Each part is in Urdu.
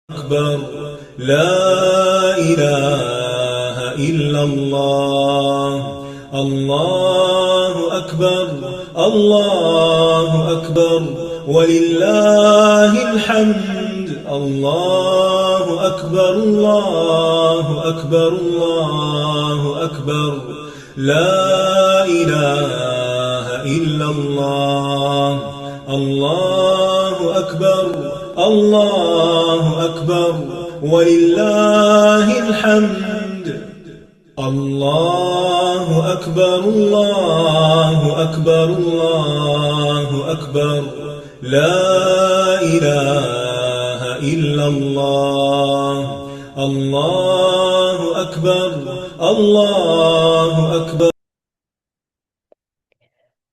أكبر. لا إله إلا الله. الله أكبر. الله أكبر. ولله الحمد. الله أكبر. الله أكبر. الله أكبر. لا إله إلا الله. الله أكبر. الله أكبر. ولله الحمد. الله أكبر. الله أكبر. الله أكبر. لا إله إلا الله. الله أكبر. الله أكبر.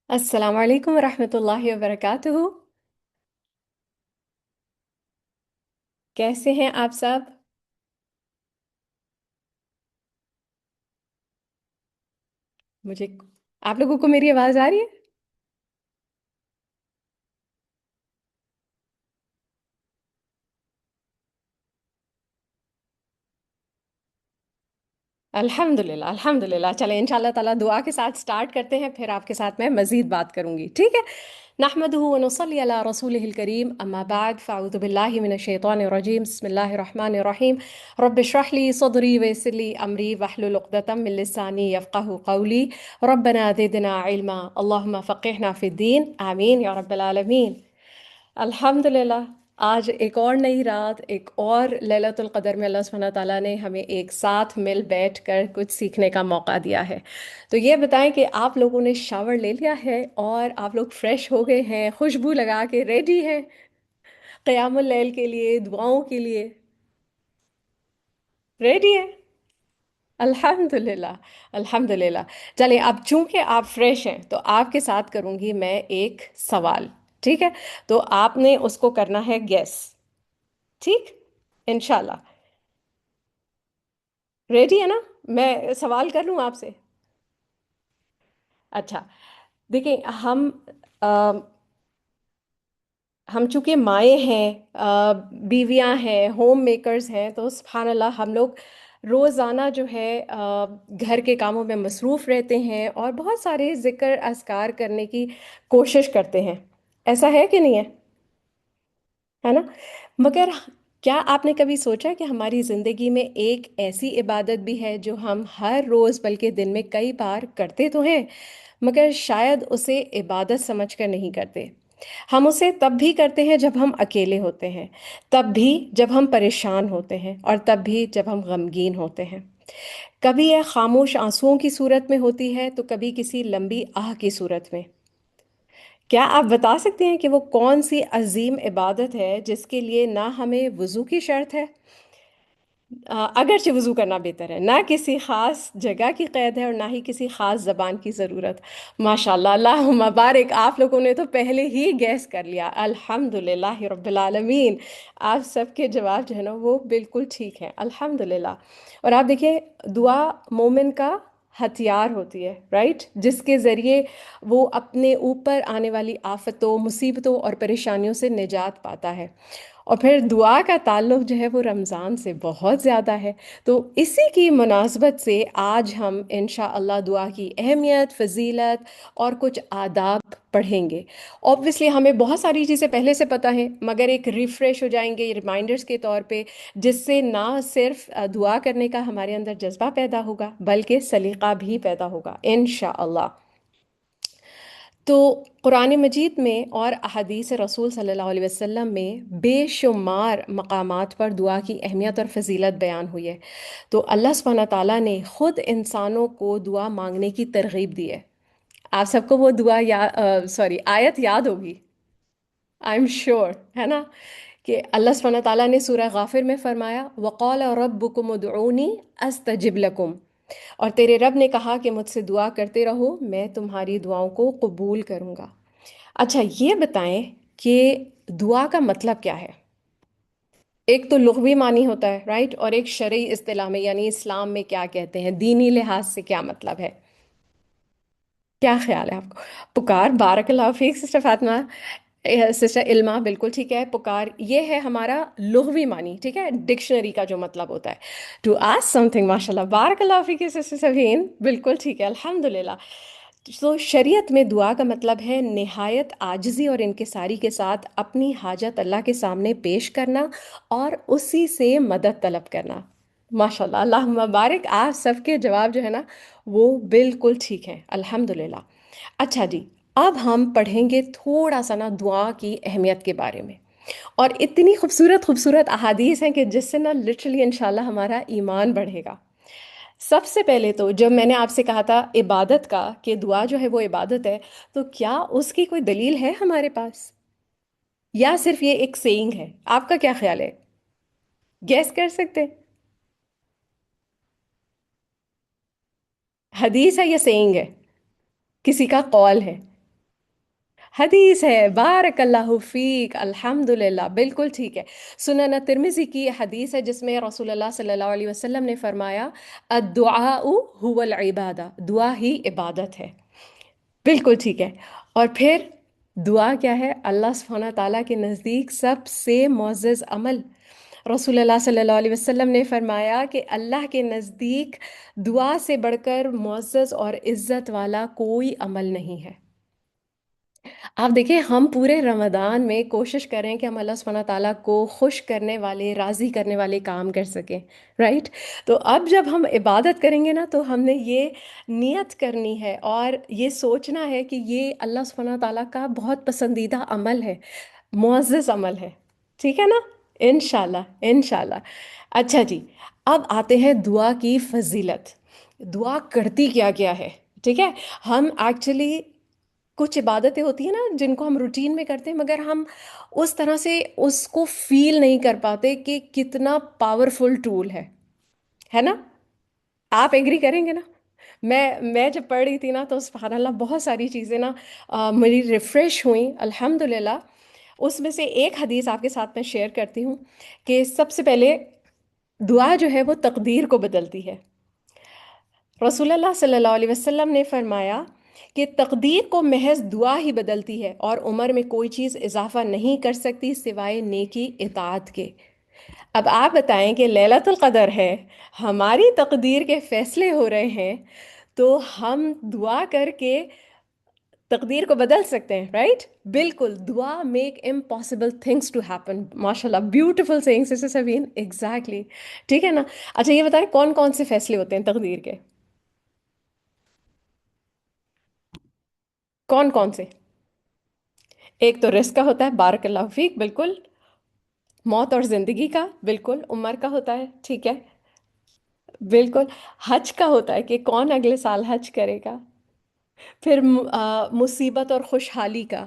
السلام علیکم ورحمۃ اللہ وبرکاتہ. کیسے ہیں آپ سب؟ مجھے آپ لوگوں کو میری آواز آ رہی ہے؟ الحمد للہ الحمد للہ. چلیں ان شاء اللہ تعالیٰ دعا کے ساتھ سٹارٹ کرتے ہیں، پھر آپ کے ساتھ میں مزید بات کروں گی، ٹھیک ہے؟ نحمدہ ونصلی علی رسولہ الکریم، اما بعد فاعوذ باللہ من الشیطان الرجیم، بسم اللہ الرحمن الرحیم. رب اشرح لی صدری ویسر لی امری واحلل عقدۃ من لسانی یفقہوا قولی. ربنا زدنا علما اللہم فقہنا فی الدین، آمین یا رب العالمین. الحمد للہ. آج ایک اور نئی رات، ایک اور لیلۃ القدر میں اللہ سبحانہ تعالیٰ نے ہمیں ایک ساتھ مل بیٹھ کر کچھ سیکھنے کا موقع دیا ہے. تو یہ بتائیں کہ آپ لوگوں نے شاور لے لیا ہے اور آپ لوگ فریش ہو گئے ہیں، خوشبو لگا کے ریڈی ہیں قیام اللیل کے لیے، دعاؤں کے لیے؟ ریڈی ہیں؟ الحمد للہ الحمد للہ. چلیں اب چونکہ آپ فریش ہیں تو آپ کے ساتھ کروں گی میں ایک سوال، ٹھیک ہے؟ تو آپ نے اس کو کرنا ہے گیس، ٹھیک؟ انشاءاللہ. ریڈی ہے نا؟ میں سوال کر لوں آپ سے؟ اچھا، دیکھیں ہم چونکہ مائیں ہیں، بیویاں ہیں، ہوم میکرز ہیں، تو سبحان اللہ ہم لوگ روزانہ جو ہے گھر کے کاموں میں مصروف رہتے ہیں اور بہت سارے ذکر اذکار کرنے کی کوشش کرتے ہیں. ایسا ہے کہ نہیں ہے نا؟ مگر کیا آپ نے کبھی سوچا کہ ہماری زندگی میں ایک ایسی عبادت بھی ہے جو ہم ہر روز بلکہ دن میں کئی بار کرتے تو ہیں، مگر شاید اسے عبادت سمجھ کر نہیں کرتے. ہم اسے تب بھی کرتے ہیں جب ہم اکیلے ہوتے ہیں، تب بھی جب ہم پریشان ہوتے ہیں، اور تب بھی جب ہم غمگین ہوتے ہیں. کبھی یہ خاموش آنسوؤں کی صورت میں ہوتی ہے تو کبھی کسی لمبی آہ کی صورت میں. کیا آپ بتا سکتے ہیں کہ وہ کون سی عظیم عبادت ہے جس کے لیے نہ ہمیں وضو کی شرط ہے، اگرچہ وضو کرنا بہتر ہے، نہ کسی خاص جگہ کی قید ہے، اور نہ ہی کسی خاص زبان کی ضرورت؟ ماشاءاللہ، اللہ مبارک، آپ لوگوں نے تو پہلے ہی گیس کر لیا. الحمد للہ رب العالمین. آپ سب کے جواب جو ہے نا وہ بالکل ٹھیک ہیں، الحمد للہ. اور آپ دیکھیں، دعا مومن کا ہتھیار ہوتی ہے، رائٹ، جس کے ذریعے وہ اپنے اوپر آنے والی آفتوں، مصیبتوں اور پریشانیوں سے نجات پاتا ہے. اور پھر دعا کا تعلق جو ہے وہ رمضان سے بہت زیادہ ہے. تو اسی کی مناسبت سے آج ہم انشاءاللہ دعا کی اہمیت، فضیلت اور کچھ آداب پڑھیں گے. اوبویسلی ہمیں بہت ساری چیزیں پہلے سے پتہ ہیں، مگر ایک ریفریش ہو جائیں گے ریمائنڈرز کے طور پہ، جس سے نہ صرف دعا کرنے کا ہمارے اندر جذبہ پیدا ہوگا بلکہ سلیقہ بھی پیدا ہوگا انشاءاللہ. تو قرآن مجید میں اور احادیث رسول صلی اللہ علیہ وسلم میں بے شمار مقامات پر دعا کی اہمیت اور فضیلت بیان ہوئی ہے. تو اللہ سبحانہ تعالیٰ نے خود انسانوں کو دعا مانگنے کی ترغیب دی ہے. آپ سب کو وہ دعا آیت یاد ہوگی، آئی ایم شیور، ہے نا؟ کہ اللہ سبحانہ تعالیٰ نے سورہ غافر میں فرمایا وَقَالَ رَبُّكُمُ ادْعُونِي أَسْتَجِبْ لَكُمْ، اور تیرے رب نے کہا کہ مجھ سے دعا کرتے رہو، میں تمہاری دعاؤں کو قبول کروں گا. اچھا یہ بتائیں کہ دعا کا مطلب کیا ہے؟ ایک تو لغوی معنی ہوتا ہے، رائٹ، اور ایک شرعی اصطلاح میں یعنی اسلام میں کیا کہتے ہیں، دینی لحاظ سے کیا مطلب ہے؟ کیا خیال ہے آپ کو؟ پکار، بارک اللہ فیک سسٹر فاطمہ. سسٹر علما بالکل ٹھیک ہے. پکار یہ ہے ہمارا لغوی معنی، ٹھیک ہے، ڈکشنری کا جو مطلب ہوتا ہے. ٹو آسک سم تھنگ، ماشاء اللہ، بارک اللہ فیک سسٹر سبین، بالکل ٹھیک ہے، الحمد للہ. تو شریعت میں دعا کا مطلب ہے نہایت عاجزی اور انکساری کے ساتھ اپنی حاجت اللہ کے سامنے پیش کرنا اور اسی سے مدد طلب کرنا. ماشاء اللہ، اللہ مبارک، آپ سب کے جواب جو ہے نا وہ بالکل ٹھیک ہیں، الحمد للہ. اچھا جی، اب ہم پڑھیں گے تھوڑا سا نا دعا کی اہمیت کے بارے میں. اور اتنی خوبصورت خوبصورت احادیث ہیں کہ جس سے نا لٹرلی انشاءاللہ ہمارا ایمان بڑھے گا. سب سے پہلے تو جب میں نے آپ سے کہا تھا عبادت کا کہ دعا جو ہے وہ عبادت ہے، تو کیا اس کی کوئی دلیل ہے ہمارے پاس، یا صرف یہ ایک سیئنگ ہے؟ آپ کا کیا خیال ہے؟ گیس کر سکتے ہیں؟ حدیث ہے یا سیئنگ ہے؟ کسی کا قول ہے؟ حدیث ہے، بارک اللہ فیک، الحمد للہ، بالکل ٹھیک ہے. سنن ترمذی کی حدیث ہے جس میں رسول اللہ صلی اللہ علیہ وسلم نے فرمایا الدعاء هو العبادہ، دعا ہی عبادت ہے. بالکل ٹھیک ہے. اور پھر دعا کیا ہے؟ اللہ سبحانہ تعالیٰ کے نزدیک سب سے معزز عمل. رسول اللہ صلی اللہ علیہ وسلم نے فرمایا کہ اللہ کے نزدیک دعا سے بڑھ کر معزز اور عزت والا کوئی عمل نہیں ہے. آپ دیکھیں، ہم پورے رمضان میں کوشش کریں کہ ہم اللہ سبحانہ تعالیٰ کو خوش کرنے والے، راضی کرنے والے کام کر سکیں، رائٹ؟ تو اب جب ہم عبادت کریں گے نا تو ہم نے یہ نیت کرنی ہے اور یہ سوچنا ہے کہ یہ اللہ سبحانہ تعالیٰ کا بہت پسندیدہ عمل ہے، معزز عمل ہے. ٹھیک ہے نا؟ انشاءاللہ، انشاءاللہ. اچھا جی، اب آتے ہیں دعا کی فضیلت. دعا کرتی کیا کیا ہے؟ ٹھیک ہے. ہم ایکچولی کچھ عبادتیں ہوتی ہیں نا جن کو ہم روٹین میں کرتے ہیں، مگر ہم اس طرح سے اس کو فیل نہیں کر پاتے کہ کتنا پاورفل ٹول ہے نا؟ آپ ایگری کریں گے نا؟ میں جب پڑھ رہی تھی نا تو سبحان اللہ بہت ساری چیزیں نا میری ریفریش ہوئیں، الحمد للہ. اس میں سے ایک حدیث آپ کے ساتھ میں شیئر کرتی ہوں کہ سب سے پہلے دعا جو ہے وہ تقدیر کو بدلتی ہے. رسول اللہ صلی اللہ علیہ وسلم نے فرمایا کہ تقدیر کو محض دعا ہی بدلتی ہے اور عمر میں کوئی چیز اضافہ نہیں کر سکتی سوائے نیکی اطاعت کے. اب آپ بتائیں کہ لیلۃ القدر ہے، ہماری تقدیر کے فیصلے ہو رہے ہیں، تو ہم دعا کر کے تقدیر کو بدل سکتے ہیں، رائٹ؟ بالکل، دعا make impossible things to happen. ماشاء اللہ، beautiful sing sister Sabeen, exactly. ٹھیک ہے نا؟ اچھا یہ بتائیں کون کون سے فیصلے ہوتے ہیں تقدیر کے؟ کون کون سے؟ ایک تو رزق کا ہوتا ہے، بارک اللہ فیک، بالکل. موت اور زندگی کا، بالکل، عمر کا ہوتا ہے، ٹھیک ہے، بالکل. حج کا ہوتا ہے کہ کون اگلے سال حج کرے گا. پھر مصیبت اور خوشحالی کا،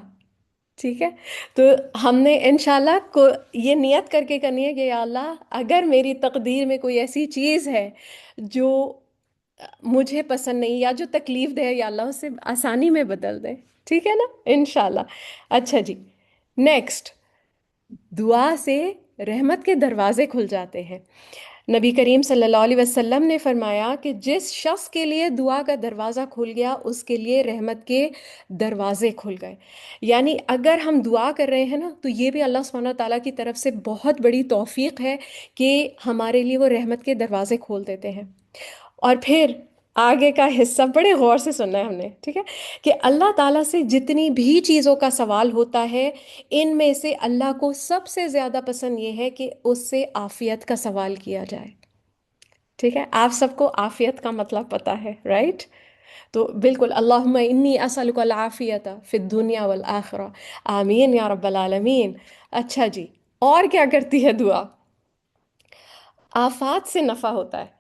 ٹھیک ہے. تو ہم نے انشاءاللہ کو یہ نیت کر کے کرنی ہے کہ یا اللہ اگر میری تقدیر میں کوئی ایسی چیز ہے جو مجھے پسند نہیں یا جو تکلیف دے، یا اللہ اسے آسانی میں بدل دے. ٹھیک ہے نا؟ انشاءاللہ. اچھا جی، نیکسٹ، دعا سے رحمت کے دروازے کھل جاتے ہیں. نبی کریم صلی اللہ علیہ وسلم نے فرمایا کہ جس شخص کے لیے دعا کا دروازہ کھل گیا اس کے لیے رحمت کے دروازے کھل گئے. یعنی اگر ہم دعا کر رہے ہیں نا تو یہ بھی اللہ سبحانہ تعالیٰ کی طرف سے بہت بڑی توفیق ہے کہ ہمارے لیے وہ رحمت کے دروازے کھول دیتے ہیں. اور پھر آگے کا حصہ بڑے غور سے سننا ہے ہم نے، ٹھیک ہے، کہ اللہ تعالیٰ سے جتنی بھی چیزوں کا سوال ہوتا ہے ان میں سے اللہ کو سب سے زیادہ پسند یہ ہے کہ اس سے عافیت کا سوال کیا جائے. ٹھیک ہے، آپ سب کو عافیت کا مطلب پتہ ہے، رائٹ؟ تو بالکل، اللہم انی اسألک العافیت فی الدنیا والآخرہ، آمین یا رب العالمین. اچھا جی، اور کیا کرتی ہے دعا؟ آفات سے نفع ہوتا ہے.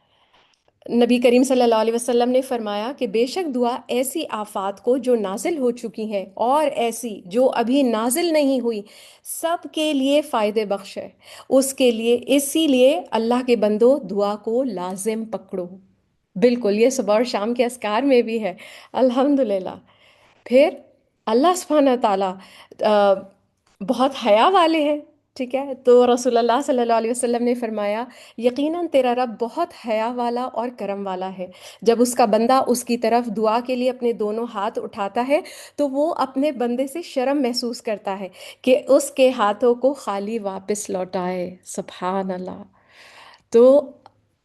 نبی کریم صلی اللہ علیہ وسلم نے فرمایا کہ بے شک دعا ایسی آفات کو جو نازل ہو چکی ہیں اور ایسی جو ابھی نازل نہیں ہوئی سب کے لیے فائدے بخش ہے. اس کے لیے، اسی لیے اللہ کے بندو دعا کو لازم پکڑو. بالکل، یہ صبح اور شام کے اذکار میں بھی ہے، الحمد للہ. پھر اللہ سبحانہ تعالیٰ بہت حیا والے ہیں، ٹھیک ہے، تو رسول اللہ صلی اللہ علیہ وسلم نے فرمایا یقیناً تیرا رب بہت حیا والا اور کرم والا ہے، جب اس کا بندہ اس کی طرف دعا کے لیے اپنے دونوں ہاتھ اٹھاتا ہے تو وہ اپنے بندے سے شرم محسوس کرتا ہے کہ اس کے ہاتھوں کو خالی واپس لوٹائے، سبحان اللہ۔ تو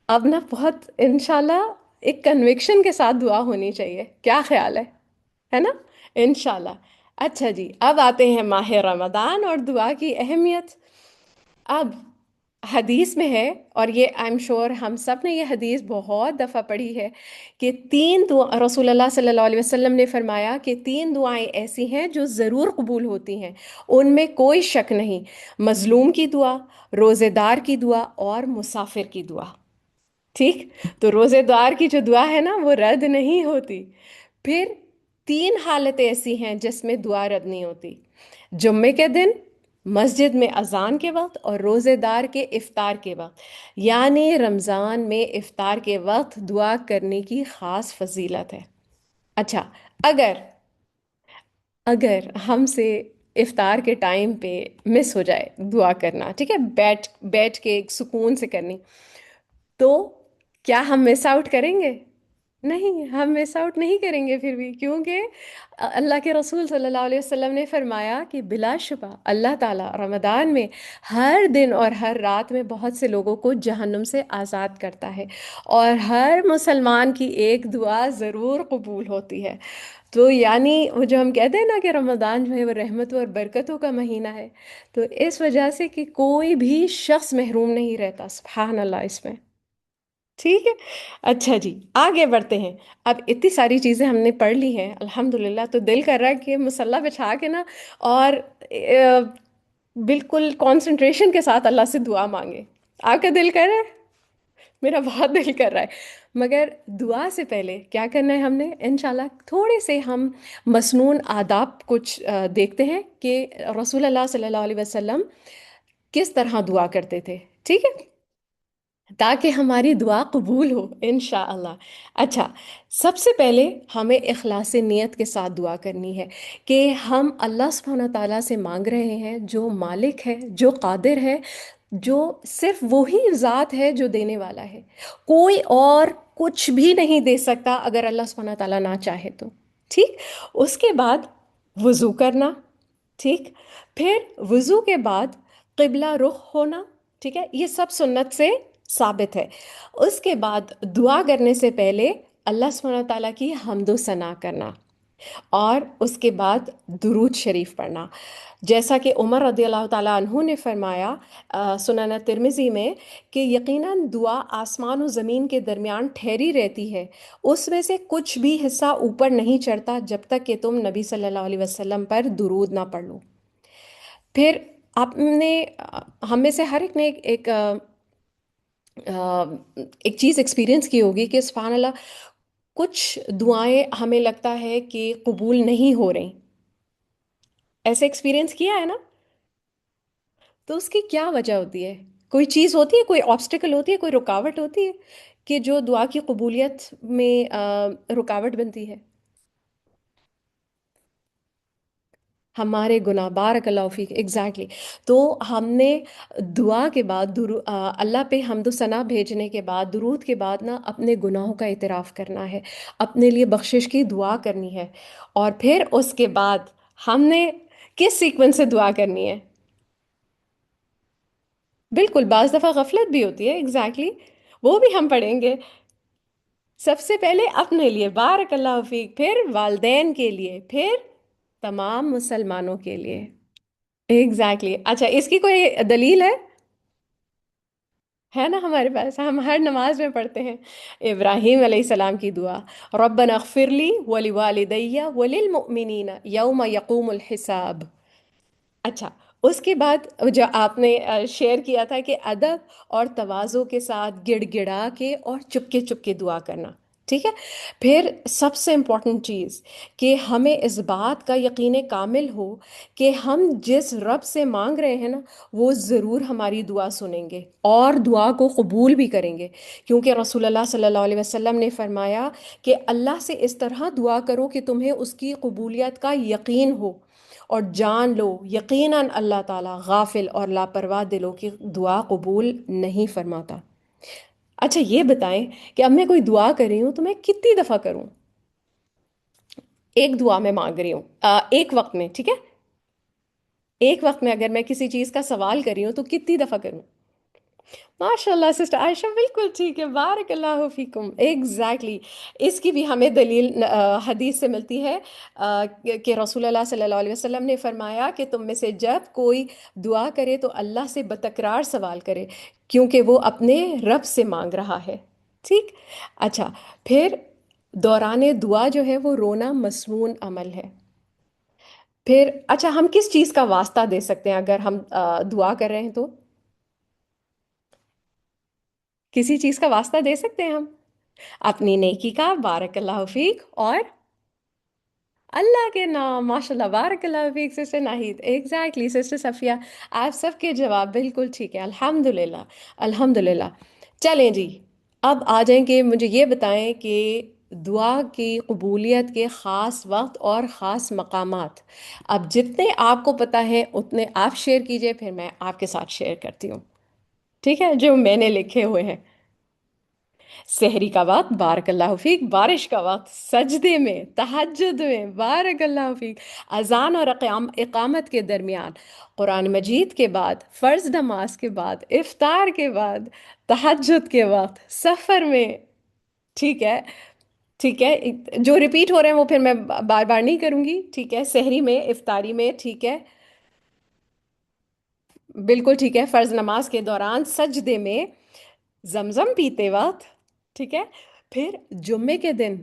اب نا بہت انشاءاللہ ایک کنوکشن کے ساتھ دعا ہونی چاہیے، کیا خیال ہے نا؟ انشاءاللہ۔ اچھا جی، اب آتے ہیں ماہ رمضان اور دعا کی اہمیت۔ اب حدیث میں ہے، اور یہ آئی ایم شور ہم سب نے یہ حدیث بہت دفعہ پڑھی ہے، کہ تین دعا رسول اللہ صلی اللہ علیہ وسلم نے فرمایا کہ تین دعائیں ایسی ہیں جو ضرور قبول ہوتی ہیں، ان میں کوئی شک نہیں: مظلوم کی دعا، روزے دار کی دعا، اور مسافر کی دعا۔ ٹھیک، تو روزے دار کی جو دعا ہے نا وہ رد نہیں ہوتی۔ پھر تین حالتیں ایسی ہیں جس میں دعا رد نہیں ہوتی: جمعے کے دن، مسجد میں اذان کے وقت، اور روزے دار کے افطار کے وقت۔ یعنی رمضان میں افطار کے وقت دعا کرنے کی خاص فضیلت ہے۔ اچھا، اگر اگر ہم سے افطار کے ٹائم پہ مس ہو جائے دعا کرنا، ٹھیک ہے، بیٹھ بیٹھ کے ایک سکون سے کرنی، تو کیا ہم مس آؤٹ کریں گے؟ نہیں، ہم مس آؤٹ نہیں کریں گے پھر بھی، کیونکہ اللہ کے رسول صلی اللہ علیہ وسلم نے فرمایا کہ بلا شبہ اللہ تعالیٰ رمضان میں ہر دن اور ہر رات میں بہت سے لوگوں کو جہنم سے آزاد کرتا ہے، اور ہر مسلمان کی ایک دعا ضرور قبول ہوتی ہے۔ تو یعنی وہ جو ہم کہتے ہیں نا کہ رمضان جو ہے وہ رحمتوں اور برکتوں کا مہینہ ہے، تو اس وجہ سے کہ کوئی بھی شخص محروم نہیں رہتا، سبحان اللہ، اس میں۔ ٹھیک ہے، اچھا جی، آگے بڑھتے ہیں۔ اب اتنی ساری چیزیں ہم نے پڑھ لی ہیں الحمدللہ، تو دل کر رہا ہے کہ مصلی بچھا کے نا اور بالکل کنسنٹریشن کے ساتھ اللہ سے دعا مانگے۔ آپ کا دل کر رہا ہے؟ میرا بہت دل کر رہا ہے، مگر دعا سے پہلے کیا کرنا ہے ہم نے؟ انشاءاللہ تھوڑے سے ہم مسنون آداب کچھ دیکھتے ہیں کہ رسول اللہ صلی اللہ علیہ وسلم کس طرح دعا کرتے تھے، ٹھیک ہے، تاکہ ہماری دعا قبول ہو انشاءاللہ۔ اچھا، سب سے پہلے ہمیں اخلاص نیت کے ساتھ دعا کرنی ہے کہ ہم اللہ سبحانہ تعالیٰ سے مانگ رہے ہیں جو مالک ہے، جو قادر ہے، جو صرف وہی ذات ہے جو دینے والا ہے، کوئی اور کچھ بھی نہیں دے سکتا اگر اللہ سبحانہ تعالیٰ نہ چاہے تو۔ ٹھیک، اس کے بعد وضو کرنا، ٹھیک، پھر وضو کے بعد قبلہ رخ ہونا، ٹھیک ہے، یہ سب سنت سے ثابت ہے۔ اس کے بعد دعا کرنے سے پہلے اللہ سبحانہ تعالیٰ کی حمد و ثنا کرنا، اور اس کے بعد درود شریف پڑھنا، جیسا کہ عمر رضی اللہ تعالیٰ عنہ نے فرمایا سنن ترمذی میں کہ یقیناً دعا آسمان و زمین کے درمیان ٹھہری رہتی ہے، اس میں سے کچھ بھی حصہ اوپر نہیں چڑھتا جب تک کہ تم نبی صلی اللہ علیہ وسلم پر درود نہ پڑھ لو۔ پھر آپ نے ہم میں سے ہر ایک نے ایک چیز ایکسپیرینس کی ہوگی کہ سبحان اللہ کچھ دعائیں ہمیں لگتا ہے کہ قبول نہیں ہو رہی، ایسے ایکسپیرینس کیا ہے نا؟ تو اس کی کیا وجہ ہوتی ہے؟ کوئی چیز ہوتی ہے، کوئی آبسٹیکل ہوتی ہے، کوئی رکاوٹ ہوتی ہے کہ جو دعا کی قبولیت میں رکاوٹ بنتی ہے؟ ہمارے گناہ، بارک اللہ فیک، ایگزیکٹلی۔ تو ہم نے دعا کے بعد اللہ پہ حمد و ثنا بھیجنے کے بعد، درود کے بعد نا اپنے گناہوں کا اعتراف کرنا ہے، اپنے لیے بخشش کی دعا کرنی ہے، اور پھر اس کے بعد ہم نے کس سیکوینس سے دعا کرنی ہے؟ بالکل، بعض دفعہ غفلت بھی ہوتی ہے، ایگزیکٹلی، وہ بھی ہم پڑھیں گے۔ سب سے پہلے اپنے لیے، بارک اللہ فیک، پھر والدین کے لیے، پھر تمام مسلمانوں کے لیے۔ ایگزیکٹلی، اچھا، اس کی کوئی دلیل ہے نا ہمارے پاس؟ ہم ہر نماز میں پڑھتے ہیں ابراہیم علیہ السلام کی دعا: ربنا اغفر لی ولوالدی وللمؤمنین یوم یقوم الحساب۔ اچھا، اس کے بعد جو آپ نے شیئر کیا تھا کہ ادب اور تواضع کے ساتھ گڑ گڑا کے اور چپ کے دعا کرنا، ٹھیک ہے۔ پھر سب سے امپورٹنٹ چیز کہ ہمیں اس بات کا یقین کامل ہو کہ ہم جس رب سے مانگ رہے ہیں نا وہ ضرور ہماری دعا سنیں گے اور دعا کو قبول بھی کریں گے، کیونکہ رسول اللہ صلی اللہ علیہ وسلم نے فرمایا کہ اللہ سے اس طرح دعا کرو کہ تمہیں اس کی قبولیت کا یقین ہو، اور جان لو یقیناً اللہ تعالیٰ غافل اور لاپرواہ دلوں کی دعا قبول نہیں فرماتا۔ اچھا یہ بتائیں کہ اب میں کوئی دعا کر رہی ہوں تو میں کتنی دفعہ کروں؟ ایک دعا میں مانگ رہی ہوں ایک وقت میں، ٹھیک ہے، ایک وقت میں اگر میں کسی چیز کا سوال کر رہی ہوں تو کتنی دفعہ کروں؟ ماشاء اللہ سسٹر عائشہ بالکل ٹھیک ہے، بارک اللہ فیکم، ایگزیکٹلی۔ اس کی بھی ہمیں دلیل حدیث سے ملتی ہے کہ رسول اللہ صلی اللہ علیہ وسلم نے فرمایا کہ تم میں سے جب کوئی دعا کرے تو اللہ سے بتکرار سوال کرے، کیونکہ وہ اپنے رب سے مانگ رہا ہے۔ ٹھیک، اچھا، پھر دوران دعا جو ہے وہ رونا مسنون عمل ہے۔ پھر اچھا ہم کس چیز کا واسطہ دے سکتے ہیں اگر ہم دعا کر رہے ہیں تو؟ کسی چیز کا واسطہ دے سکتے ہیں ہم اپنی نیکی کا، بارک اللہ فیک، اور اللہ کے نام، ماشاء اللہ بارک اللہ فیک sister Naheed, exactly sister Safiya, آپ سب کے جواب بالکل ٹھیک ہے، الحمد للہ الحمد للہ۔ چلیں جی، اب آ جائیں کہ مجھے یہ بتائیں کہ دعا کی قبولیت کے خاص وقت اور خاص مقامات، اب جتنے آپ کو پتہ ہے اتنے آپ شیئر کیجئے، پھر میں آپ کے ساتھ شیئر کرتی ہوں، ٹھیک ہے، جو میں نے لکھے ہوئے ہیں۔ سحری کا وقت، بارک اللہ فیک، بارش کا وقت، سجدے میں، تہجد میں، بارک اللہ فیک، اذان اور اقامت کے درمیان، قرآن مجید کے بعد، فرض نماز کے بعد، افطار کے بعد، تہجد کے وقت، سفر میں، ٹھیک ہے، ٹھیک ہے، جو ریپیٹ ہو رہے ہیں وہ پھر میں بار بار نہیں کروں گی، ٹھیک ہے، سحری میں، افطاری میں، ٹھیک ہے، بالکل ٹھیک ہے، فرض نماز کے دوران، سجدے میں، زمزم پیتے وقت، ٹھیک ہے، پھر جمعے کے دن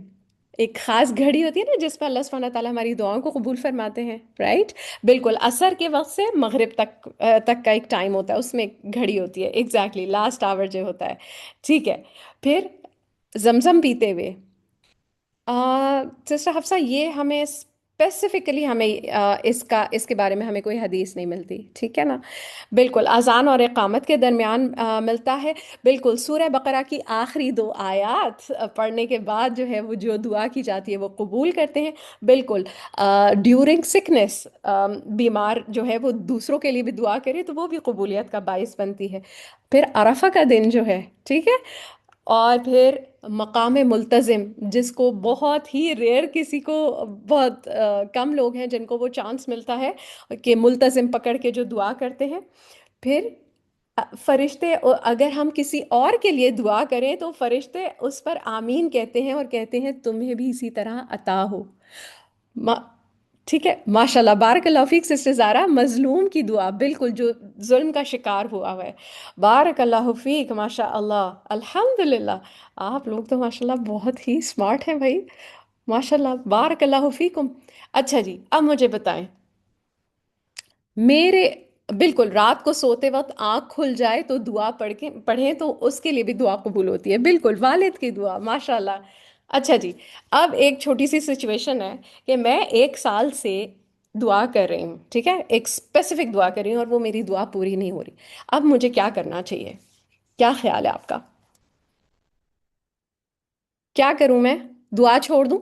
ایک خاص گھڑی ہوتی ہے نا جس پر اللہ سبحانہ تعالیٰ ہماری دعاؤں کو قبول فرماتے ہیں، رائٹ، بالکل عصر کے وقت سے مغرب تک کا ایک ٹائم ہوتا ہے، اس میں ایک گھڑی ہوتی ہے، ایگزیکٹلی لاسٹ آور جو ہوتا ہے، ٹھیک ہے، پھر زمزم پیتے ہوئے، سسٹر حفصہ یہ ہمیں اسپیسیفکلی ہمیں اس کے بارے میں ہمیں کوئی حدیث نہیں ملتی، ٹھیک ہے نا، بالکل اذان اور اقامت کے درمیان ملتا ہے، بالکل سورہ بقرہ کی آخری دو آیات پڑھنے کے بعد جو ہے وہ جو دعا کی جاتی ہے وہ قبول کرتے ہیں، بالکل ڈیورنگ سکنس، بیمار جو ہے وہ دوسروں کے لیے بھی دعا کرے تو وہ بھی قبولیت کا باعث بنتی ہے، پھر عرفہ کا دن جو ہے، ٹھیک ہے، اور پھر مقام ملتزم جس کو بہت ہی ریئر، کسی کو بہت کم لوگ ہیں جن کو وہ چانس ملتا ہے کہ ملتزم پکڑ کے جو دعا کرتے ہیں، پھر فرشتے اگر ہم کسی اور کے لیے دعا کریں تو فرشتے اس پر آمین کہتے ہیں اور کہتے ہیں تمہیں بھی اسی طرح عطا ہو، ما- ٹھیک ہے، ماشاء اللہ بارک اللہ فیک سسٹر زارا، مظلوم کی دعا، بالکل جو ظلم کا شکار ہوا ہوا ہے، بارک اللہ فیک، ماشاء اللہ الحمد للہ، آپ لوگ تو ماشاء اللہ بہت ہی اسمارٹ ہیں بھائی، ماشاء اللہ بارک اللہ فیکم۔ اچھا جی اب مجھے بتائیں، میرے بالکل رات کو سوتے وقت آنکھ کھل جائے تو دعا پڑھیں تو اس کے لیے بھی دعا قبول ہوتی ہے، بالکل والد کی دعا، ماشاء اللہ۔ اچھا جی، اب ایک چھوٹی سی سچویشن ہے کہ میں ایک سال سے دعا کر رہی ہوں، ٹھیک ہے، ایک اسپیسیفک دعا کر رہی ہوں اور وہ میری دعا پوری نہیں ہو رہی، اب مجھے کیا کرنا چاہیے؟ کیا خیال ہے آپ کا؟ کیا کروں میں؟ دعا چھوڑ دوں؟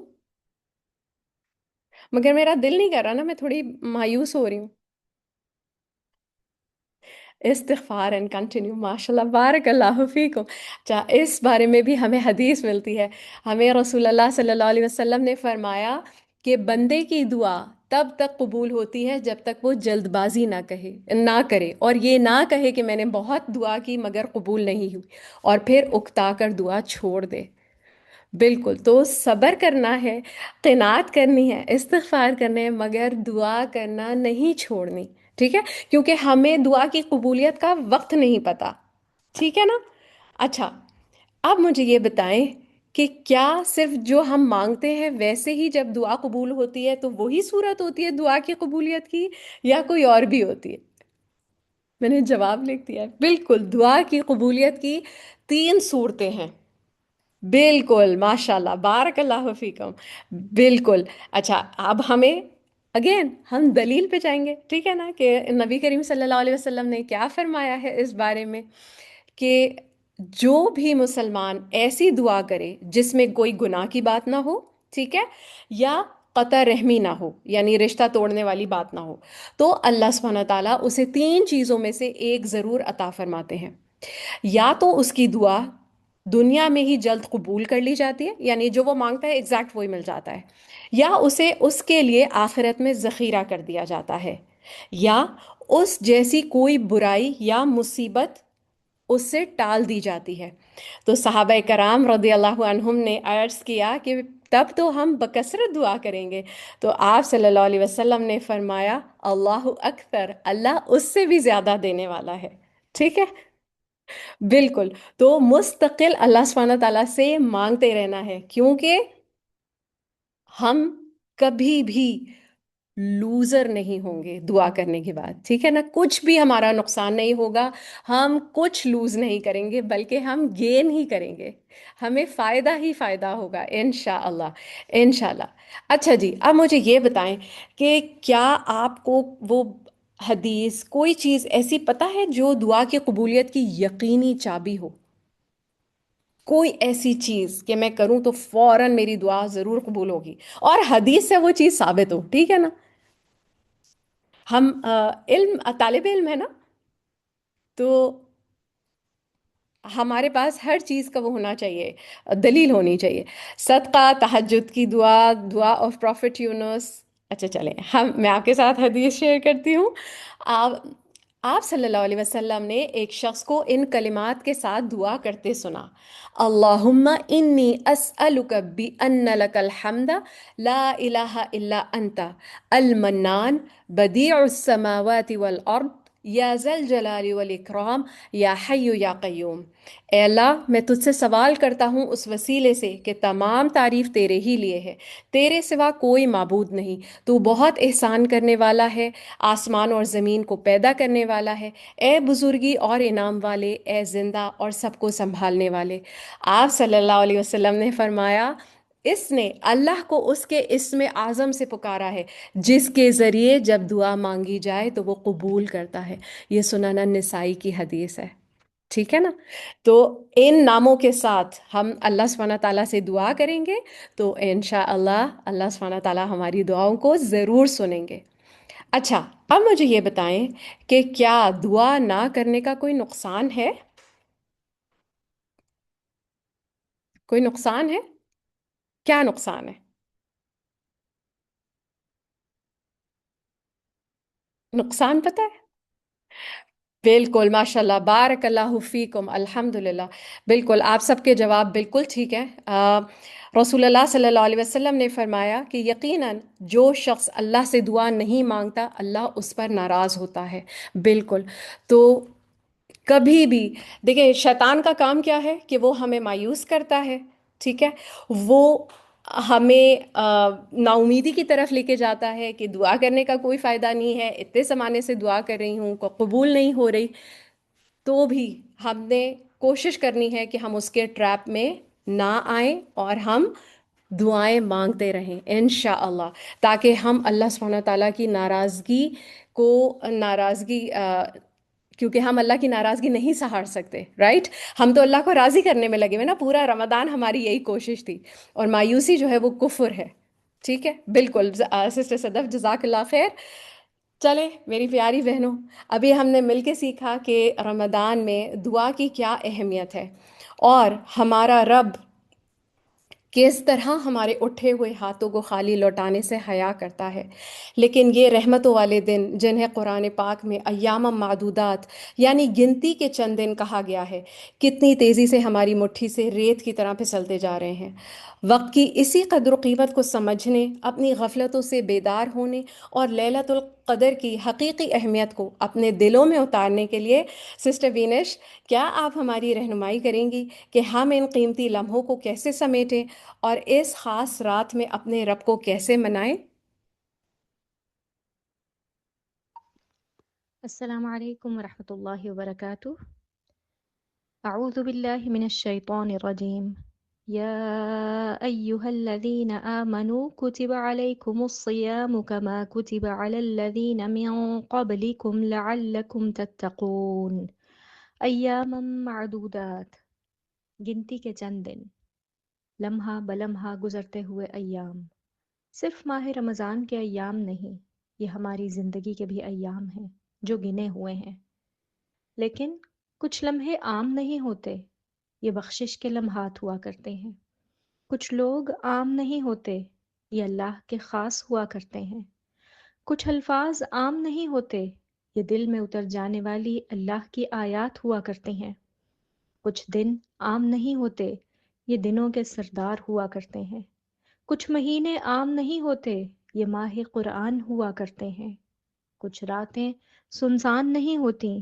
مگر میرا دل نہیں کر رہا نا، میں تھوڑی مایوس ہو رہی ہوں۔ استغفار اینڈ کنٹینیو، ماشاء اللہ بارک اللہ فیکم۔ اچھا اس بارے میں بھی ہمیں حدیث ملتی ہے، ہمیں رسول اللہ صلی اللہ علیہ وسلم نے فرمایا کہ بندے کی دعا تب تک قبول ہوتی ہے جب تک وہ جلد بازی نہ کرے، اور یہ نہ کہے کہ میں نے بہت دعا کی مگر قبول نہیں ہوئی، اور پھر اکتا کر دعا چھوڑ دے، بالکل، تو صبر کرنا ہے، قناعت کرنی ہے، استغفار کرنے ہے، مگر دعا کرنا نہیں چھوڑنی، ٹھیک ہے، کیونکہ ہمیں دعا کی قبولیت کا وقت نہیں پتا، ٹھیک ہے نا۔ اچھا اب مجھے یہ بتائیں کہ کیا صرف جو ہم مانگتے ہیں ویسے ہی جب دعا قبول ہوتی ہے تو وہی صورت ہوتی ہے دعا کی قبولیت کی، یا کوئی اور بھی ہوتی ہے؟ میں نے جواب لکھ دیا ہے، بالکل دعا کی قبولیت کی تین صورتیں ہیں، بالکل ماشاء اللہ بارک اللہ فیکم، بالکل۔ اچھا اب ہمیں اگین ہم دلیل پہ جائیں گے، ٹھیک ہے نا، کہ نبی کریم صلی اللہ علیہ وسلم نے کیا فرمایا ہے اس بارے میں، کہ جو بھی مسلمان ایسی دعا کرے جس میں کوئی گناہ کی بات نہ ہو، ٹھیک ہے، یا قطع رحمی نہ ہو، یعنی رشتہ توڑنے والی بات نہ ہو، تو اللہ سبحانہ تعالیٰ اسے تین چیزوں میں سے ایک ضرور عطا فرماتے ہیں. یا تو اس کی دعا دنیا میں ہی جلد قبول کر لی جاتی ہے، یعنی جو وہ مانگتا ہے ایگزیکٹ وہی مل جاتا ہے، یا اسے اس کے لیے آخرت میں ذخیرہ کر دیا جاتا ہے، یا اس جیسی کوئی برائی یا مصیبت اس سے ٹال دی جاتی ہے. تو صحابہ کرام رضی اللہ عنہم نے عرض کیا کہ تب تو ہم بکثرت دعا کریں گے. تو آپ صلی اللہ علیہ وسلم نے فرمایا اللہ اکبر، اللہ اس سے بھی زیادہ دینے والا ہے. ٹھیک ہے، بالکل. تو مستقل اللہ سبحانہ تعالیٰ سے مانگتے رہنا ہے، کیونکہ ہم کبھی بھی لوزر نہیں ہوں گے دعا کرنے کے بعد. ٹھیک ہے نا، کچھ بھی ہمارا نقصان نہیں ہوگا، ہم کچھ لوز نہیں کریں گے بلکہ ہم گین ہی کریں گے، ہمیں فائدہ ہی فائدہ ہوگا انشاءاللہ. انشاءاللہ. اچھا جی، اب مجھے یہ بتائیں کہ کیا آپ کو وہ حدیث کوئی چیز ایسی پتہ ہے جو دعا کی قبولیت کی یقینی چابی ہو؟ کوئی ایسی چیز کہ میں کروں تو فوراً میری دعا ضرور قبول ہوگی، اور حدیث سے وہ چیز ثابت ہو. ٹھیک ہے نا. ہم علم طالب علم ہے نا، تو ہمارے پاس ہر چیز کا وہ ہونا چاہیے، دلیل ہونی چاہیے. صدقہ، تہجد کی دعا، دعا آف پروفٹ یونس. اچھا چلیں، میں آپ کے ساتھ حدیث شیئر کرتی ہوں. آپ آپ صلی اللہ علیہ وسلم نے ایک شخص کو ان کلمات کے ساتھ دعا کرتے سنا: اللہم انی اسألک بأن لک الحمد لا الہ الا انت المنان بدیع السماوات والارض یا ذا الجلال والاکرام یا حی یا قیوم. اے اللہ، میں تجھ سے سوال کرتا ہوں اس وسیلے سے کہ تمام تعریف تیرے ہی لیے ہے، تیرے سوا کوئی معبود نہیں، تو بہت احسان کرنے والا ہے، آسمان اور زمین کو پیدا کرنے والا ہے، اے بزرگی اور انعام والے، اے زندہ اور سب کو سنبھالنے والے. آپ صلی اللہ علیہ وسلم نے فرمایا اس نے اللہ کو اس کے اسم اعظم سے پکارا ہے جس کے ذریعے جب دعا مانگی جائے تو وہ قبول کرتا ہے. یہ سنن نسائی کی حدیث ہے. ٹھیک ہے نا. تو ان ناموں کے ساتھ ہم اللہ سبحانہ تعالیٰ سے دعا کریں گے تو انشاءاللہ اللہ سبحانہ تعالیٰ ہماری دعاؤں کو ضرور سنیں گے. اچھا، اب مجھے یہ بتائیں کہ کیا دعا نہ کرنے کا کوئی نقصان ہے؟ کوئی نقصان ہے؟ کیا نقصان ہے؟ نقصان پتہ ہے؟ بالکل، ماشاء اللہ، بارک اللہ فیکم، الحمد للہ. بالکل، آپ سب کے جواب بالکل ٹھیک ہے. رسول اللہ صلی اللہ علیہ وسلم نے فرمایا کہ یقیناً جو شخص اللہ سے دعا نہیں مانگتا اللہ اس پر ناراض ہوتا ہے. بالکل. تو کبھی بھی دیکھیں شیطان کا کام کیا ہے کہ وہ ہمیں مایوس کرتا ہے. ٹھیک ہے، وہ ہمیں نا امیدی کی طرف لے کے جاتا ہے کہ دعا کرنے کا کوئی فائدہ نہیں ہے، اتنے زمانے سے دعا کر رہی ہوں قبول نہیں ہو رہی. تو بھی ہم نے کوشش کرنی ہے کہ ہم اس کے ٹریپ میں نہ آئیں اور ہم دعائیں مانگتے رہیں انشاءاللہ، تاکہ ہم اللہ سبحانہ تعالیٰ کی ناراضگی کو کیونکہ ہم اللہ کی ناراضگی نہیں سہار سکتے، رائٹ. ہم تو اللہ کو راضی کرنے میں لگے ہوئے نا، پورا رمضان ہماری یہی کوشش تھی، اور مایوسی جو ہے وہ کفر ہے. ٹھیک ہے، بالکل. سسٹر صدف جزاک اللہ خیر. چلے میری پیاری بہنوں، ابھی ہم نے مل کے سیکھا کہ رمضان میں دعا کی کیا اہمیت ہے، اور ہمارا رب کس طرح ہمارے اٹھے ہوئے ہاتھوں کو خالی لوٹانے سے حیا کرتا ہے. لیکن یہ رحمتوں والے دن جنہیں قرآن پاک میں ایام معدودات یعنی گنتی کے چند دن کہا گیا ہے، کتنی تیزی سے ہماری مٹھی سے ریت کی طرح پھسلتے جا رہے ہیں. وقت کی اسی قدر و قیمت کو سمجھنے، اپنی غفلتوں سے بیدار ہونے اور لیلۃ القدر کی حقیقی اہمیت کو اپنے دلوں میں اتارنے کے لیے سسٹر وینش، کیا آپ ہماری رہنمائی کریں گی کہ ہم ان قیمتی لمحوں کو کیسے سمیٹیں اور اس خاص رات میں اپنے رب کو کیسے منائیں؟ السلام علیکم ورحمۃ اللہ وبرکاتہ. اعوذ باللہ من الشیطان الرجیم. یا ایہا الذین آمنوا کتب علیکم الصیام کما کتب علی الذین من قبلکم لعلکم تتقون. ایاما معدودات، گنتی کے چند دن، لمحہ بلمحہ گزرتے ہوئے ایام. صرف ماہ رمضان کے ایام نہیں، یہ ہماری زندگی کے بھی ایام ہیں جو گنے ہوئے ہیں، لیکن کچھ لمحے عام نہیں ہوتے، یہ بخشش کے لمحات ہوا کرتے ہیں۔ کچھ لوگ عام نہیں ہوتے، یہ اللہ کے خاص ہوا کرتے ہیں۔ کچھ الفاظ عام نہیں ہوتے، یہ دل میں اتر جانے والی اللہ کی آیات ہوا کرتے ہیں۔ کچھ دن عام نہیں ہوتے، یہ دنوں کے سردار ہوا کرتے ہیں۔ کچھ مہینے عام نہیں ہوتے، یہ ماہ قرآن ہوا کرتے ہیں۔ کچھ راتیں سنسان نہیں ہوتی،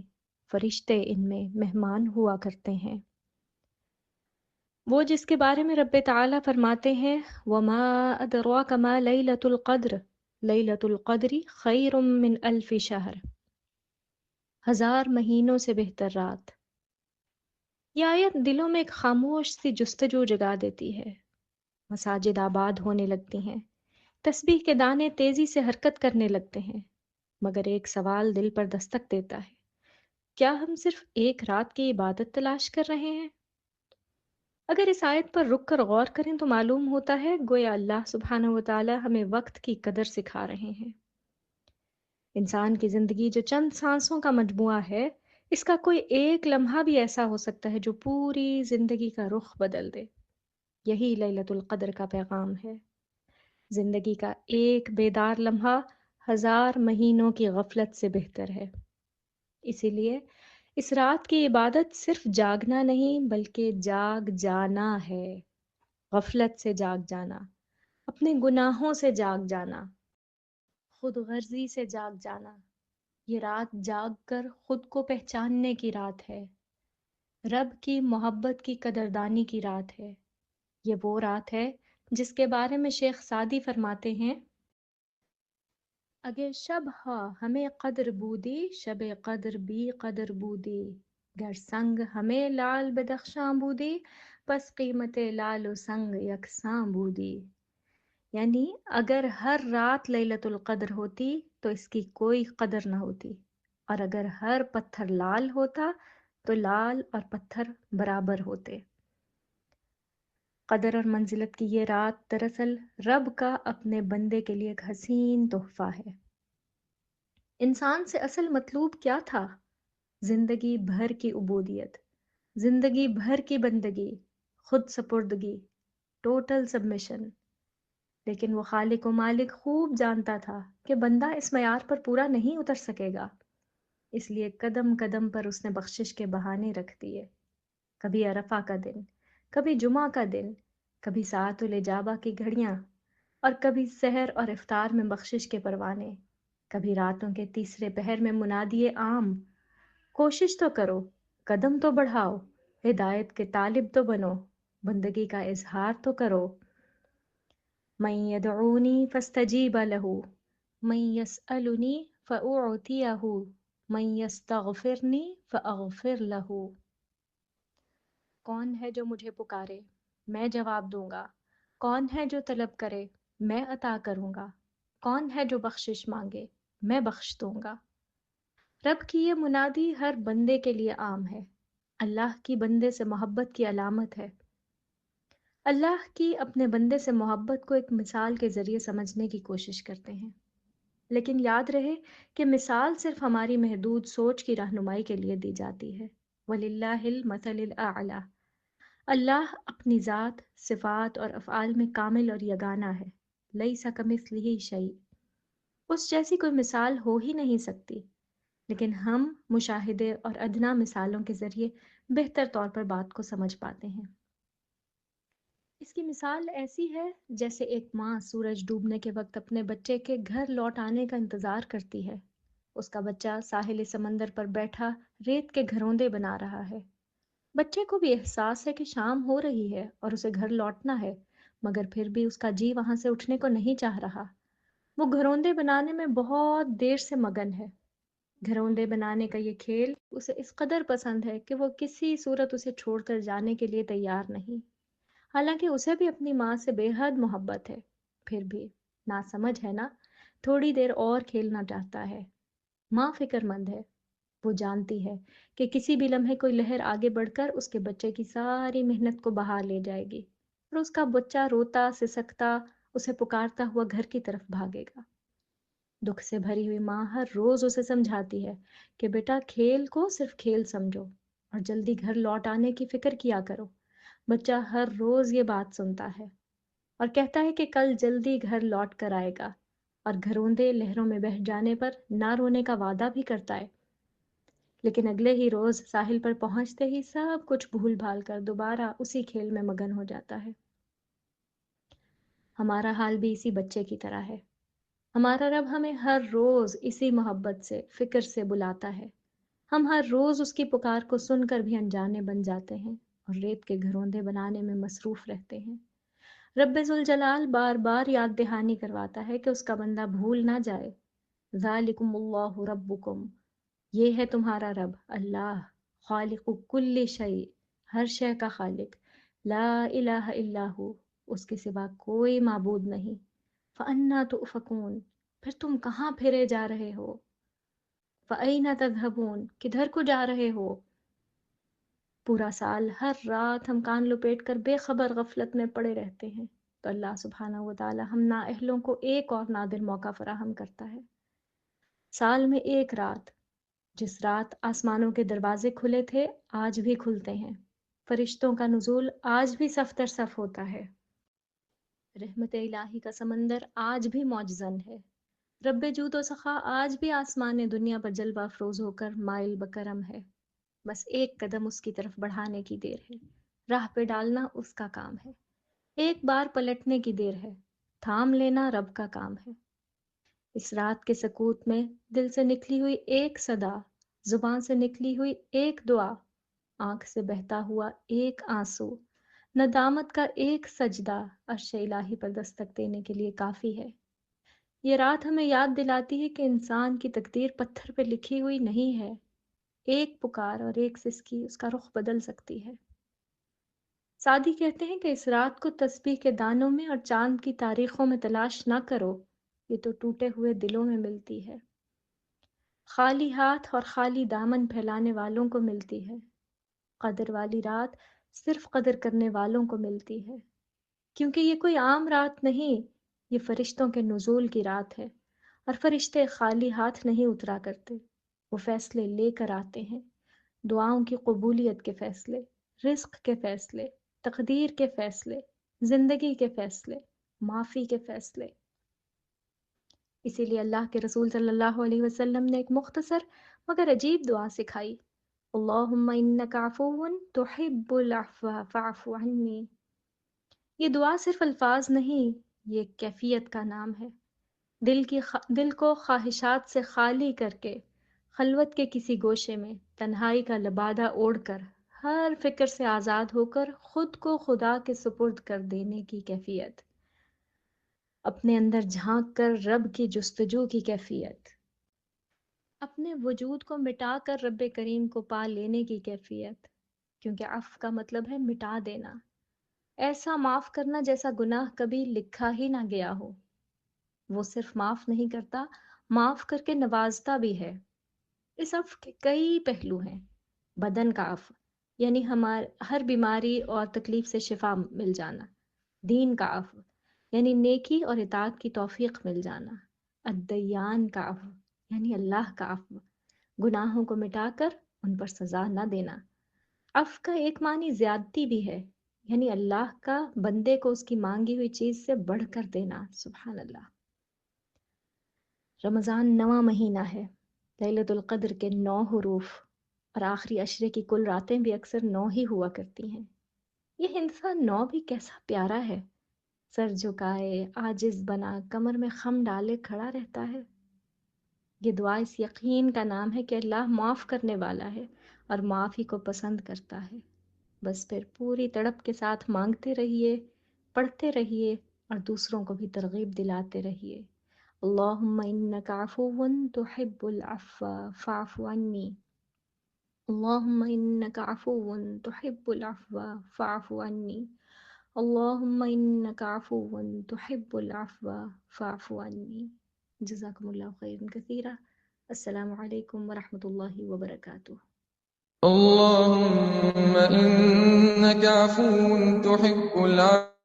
فرشتے ان میں مہمان ہوا کرتے ہیں۔ وہ جس کے بارے میں رب تعالیٰ فرماتے ہیں وَمَا أَدْرَاكَ مَا لَيْلَةُ الْقَدْرِ لَيْلَةُ الْقَدْرِ خَيْرٌ مِّنْ أَلْفِ شَهْرٍ، 1000 مہینوں سے بہتر رات۔ یہ آیت دلوں میں ایک خاموش سی جستجو جگا دیتی ہے۔ مساجد آباد ہونے لگتی ہیں، تسبیح کے دانے تیزی سے حرکت کرنے لگتے ہیں، مگر ایک سوال دل پر دستک دیتا ہے، کیا ہم صرف ایک رات کی عبادت تلاش کر رہے ہیں؟ اگر اس آیت پر رک کر غور کریں تو معلوم ہوتا ہے گویا اللہ سبحانہ و تعالی ہمیں وقت کی قدر سکھا رہے ہیں۔ انسان کی زندگی جو چند سانسوں کا مجموعہ ہے، اس کا کوئی ایک لمحہ بھی ایسا ہو سکتا ہے جو پوری زندگی کا رخ بدل دے۔ یہی لیلۃ القدر کا پیغام ہے۔ زندگی کا ایک بیدار لمحہ 1000 مہینوں کی غفلت سے بہتر ہے۔ اسی لیے اس رات کی عبادت صرف جاگنا نہیں بلکہ جاگ جانا ہے، غفلت سے جاگ جانا، اپنے گناہوں سے جاگ جانا، خود غرضی سے جاگ جانا۔ یہ رات جاگ کر خود کو پہچاننے کی رات ہے، رب کی محبت کی قدردانی کی رات ہے۔ یہ وہ رات ہے جس کے بارے میں شیخ سعدی فرماتے ہیں اگے شب ہا ہمیں قدر بودی شب قدر بھی قدر بودی، گر سنگ ہمیں لال بدخشاں بودی پس قیمت لال و سنگ یکساں بودی۔ یعنی اگر ہر رات لیلۃ القدر ہوتی تو اس کی کوئی قدر نہ ہوتی، اور اگر ہر پتھر لال ہوتا تو لال اور پتھر برابر ہوتے۔ قدر اور منزلت کی یہ رات دراصل رب کا اپنے بندے کے لیے ایک حسین تحفہ ہے۔ انسان سے اصل مطلوب کیا تھا؟ زندگی بھر کی عبودیت، زندگی بھر کی بندگی، خود سپردگی، ٹوٹل سبمیشن۔ لیکن وہ خالق و مالک خوب جانتا تھا کہ بندہ اس معیار پر پورا نہیں اتر سکے گا، اس لیے قدم قدم پر اس نے بخشش کے بہانے رکھ دیے۔ کبھی عرفہ کا دن، کبھی جمعہ کا دن، کبھی ساعت الاجابہ کی گھڑیاں، اور کبھی سحر اور افطار میں بخشش کے پروانے، کبھی راتوں کے تیسرے پہر میں منادی عام، کوشش تو کرو، قدم تو بڑھاؤ، ہدایت کے طالب تو بنو، بندگی کا اظہار تو کرو۔ من یدعونی فاستجیب لہ، من یسألنی فأعطیہ، من یستغفرنی فأغفر لہ۔ کون ہے جو مجھے پکارے میں جواب دوں گا، کون ہے جو طلب کرے میں عطا کروں گا، کون ہے جو بخشش مانگے میں بخش دوں گا۔ رب کی یہ منادی ہر بندے کے لیے عام ہے، اللہ کی بندے سے محبت کی علامت ہے۔ اللہ کی اپنے بندے سے محبت کو ایک مثال کے ذریعے سمجھنے کی کوشش کرتے ہیں، لیکن یاد رہے کہ مثال صرف ہماری محدود سوچ کی رہنمائی کے لیے دی جاتی ہے۔ وَلِلَّهِ الْمَثَلِ الْأَعْلَى، اللہ اپنی ذات، صفات اور افعال میں کامل اور یگانہ ہے۔ لَيْسَ كَمِثْلِهِ شَيْءٌ، اس جیسی کوئی مثال ہو ہی نہیں سکتی، لیکن ہم مشاہدے اور ادنا مثالوں کے ذریعے بہتر طور پر بات کو سمجھ پاتے ہیں۔ اس کی مثال ایسی ہے جیسے ایک ماں سورج ڈوبنے کے وقت اپنے بچے کے گھر لوٹ آنے کا انتظار کرتی ہے۔ اس کا بچہ ساحل سمندر پر بیٹھا ریت کے گھروندے بنا رہا ہے۔ بچے کو بھی احساس ہے کہ شام ہو رہی ہے اور اسے گھر لوٹنا ہے، مگر پھر بھی اس کا جی وہاں سے اٹھنے کو نہیں چاہ رہا۔ وہ گھروندے بنانے میں بہت دیر سے مگن ہے۔ گھروندے بنانے کا یہ کھیل اسے اس قدر پسند ہے کہ وہ کسی صورت اسے چھوڑ کر جانے کے لیے تیار نہیں، حالانکہ اسے بھی اپنی ماں سے بے حد محبت ہے، پھر بھی ناسمجھ ہے نا، تھوڑی دیر اور کھیلنا چاہتا ہے۔ ماں فکر مند ہے، وہ جانتی ہے کہ کسی بھی لمحے کوئی لہر آگے بڑھ کر اس کے بچے کی ساری محنت کو بہا لے جائے گی، اور اس کا بچہ روتا سسکتا اسے پکارتا ہوا گھر کی طرف بھاگے گا۔ دکھ سے بھری ہوئی ماں ہر روز اسے سمجھاتی ہے کہ بیٹا کھیل کو صرف کھیل سمجھو اور جلدی گھر لوٹ آنے کی فکر کیا کرو۔ بچہ ہر روز یہ بات سنتا ہے اور کہتا ہے کہ کل جلدی گھر لوٹ کر آئے گا، اور گھروندے لہروں میں بہہ جانے پر نہ رونے کا وعدہ بھی کرتا ہے، لیکن اگلے ہی روز ساحل پر پہنچتے ہی سب کچھ بھول بھال کر دوبارہ اسی کھیل میں مگن ہو جاتا ہے۔ ہمارا حال بھی اسی بچے کی طرح ہے۔ ہمارا رب ہمیں ہر روز اسی محبت سے، فکر سے بلاتا ہے۔ ہم ہر روز اس کی پکار کو سن کر بھی انجانے بن جاتے ہیں اور ریت کے گھروندے بنانے میں مصروف رہتے ہیں۔ رب ذوالجلال بار بار یاد دہانی کرواتا ہے کہ اس کا بندہ بھول نہ جائے۔ ذالکم اللہ ربکم، یہ ہے تمہارا رب اللہ، خالق کل شیء، ہر شے کا خالق، لا الہ الا ہو، اس کے سوا کوئی معبود نہیں۔ فَأَنَّا تُؤْفَكُونَ، پھر تم کہاں پھرے جا رہے ہو؟ فَأَيْنَ تَذْهَبُونَ، کدھر کو جا رہے ہو؟ پورا سال ہر رات ہم کان لپیٹ کر بے خبر غفلت میں پڑے رہتے ہیں، تو اللہ سبحانہ و تعالی ہم نااہلوں کو ایک اور نادر موقع فراہم کرتا ہے۔ سال میں ایک رات، جس رات آسمانوں کے دروازے کھلے تھے آج بھی کھلتے ہیں، فرشتوں کا نزول آج بھی صف در صف ہوتا ہے، رحمت الہی کا سمندر آج بھی معجزن ہے، رب جود و سخا آج بھی آسمان دنیا پر جلوہ افروز ہو کر مائل بکرم ہے۔ بس ایک قدم اس کی طرف بڑھانے کی دیر ہے، راہ پہ ڈالنا اس کا کام ہے، ایک بار پلٹنے کی دیر ہے، تھام لینا رب کا کام ہے۔ اس رات کے سکوت میں دل سے نکلی ہوئی ایک صدا، زبان سے نکلی ہوئی ایک دعا، آنکھ سے بہتا ہوا ایک آنسو، ندامت کا ایک سجدہ عرش الہی پر دستک دینے کے لیے کافی ہے۔ یہ رات ہمیں یاد دلاتی ہے کہ انسان کی تقدیر پتھر پہ لکھی ہوئی نہیں ہے، ایک پکار اور ایک سسکی اس کا رخ بدل سکتی ہے۔ سعدی کہتے ہیں کہ اس رات کو تسبیح کے دانوں میں اور چاند کی تاریخوں میں تلاش نہ کرو، یہ تو ٹوٹے ہوئے دلوں میں ملتی ہے، خالی ہاتھ اور خالی دامن پھیلانے والوں کو ملتی ہے۔ قدر والی رات صرف قدر کرنے والوں کو ملتی ہے، کیونکہ یہ کوئی عام رات نہیں، یہ فرشتوں کے نزول کی رات ہے، اور فرشتے خالی ہاتھ نہیں اترا کرتے، وہ فیصلے لے کر آتے ہیں، دعاؤں کی قبولیت کے فیصلے، رزق کے فیصلے، تقدیر کے فیصلے، زندگی کے فیصلے، معافی کے فیصلے۔ اسی لیے اللہ کے رسول صلی اللہ علیہ وسلم نے ایک مختصر مگر عجیب دعا سکھائی، اللہم انک عفو تحب العفو فاعف عنی۔ یہ دعا صرف الفاظ نہیں، یہ ایک کیفیت کا نام ہے، دل کو خواہشات سے خالی کر کے، خلوت کے کسی گوشے میں تنہائی کا لبادہ اوڑھ کر، ہر فکر سے آزاد ہو کر خود کو خدا کے سپرد کر دینے کی کیفیت، اپنے اندر جھانک کر رب کی جستجو کی کیفیت، اپنے وجود کو مٹا کر رب کریم کو پا لینے کی کیفیت، کیونکہ عفو کا مطلب ہے مٹا دینا، ایسا معاف کرنا جیسا گناہ کبھی لکھا ہی نہ گیا ہو۔ وہ صرف معاف نہیں کرتا، معاف کر کے نوازتا بھی ہے۔ اس عفو کے کئی پہلو ہیں۔ بدن کا عفو، یعنی ہر بیماری اور تکلیف سے شفا مل جانا۔ دین کا عفو، یعنی نیکی اور اطاعت کی توفیق مل جانا۔ الدیان کا عفو، یعنی اللہ کا عفو، گناہوں کو مٹا کر ان پر سزا نہ دینا۔ عفو کا ایک معنی زیادتی بھی ہے، یعنی اللہ کا بندے کو اس کی مانگی ہوئی چیز سے بڑھ کر دینا۔ سبحان اللہ۔ رمضان 9واں مہینہ ہے، لیلۃ القدر کے 9 حروف، اور آخری عشرے کی کل راتیں بھی اکثر 9 ہی ہوا کرتی ہیں۔ یہ انسان 9 بھی کیسا پیارا ہے، سر جھکائے، عاجز بنا، کمر میں خم ڈالے کھڑا رہتا ہے۔ یہ دعا اس یقین کا نام ہے کہ اللہ معاف کرنے والا ہے اور معافی کو پسند کرتا ہے۔ بس پھر پوری تڑپ کے ساتھ مانگتے رہیے، پڑھتے رہیے اور دوسروں کو بھی ترغیب دلاتے رہیے۔ اللہم انک عفو تحب العفو فاعف عنی، اللہم انک عفو تحب العفو فاعف عنی، اللہم انک عفو تحب العفو فاعف عنی۔ جزاکم اللہ خیرا کثیرا۔ السلام علیکم ورحمۃ اللہ وبرکاتہ۔ اللهم إنك عفو تحب العفو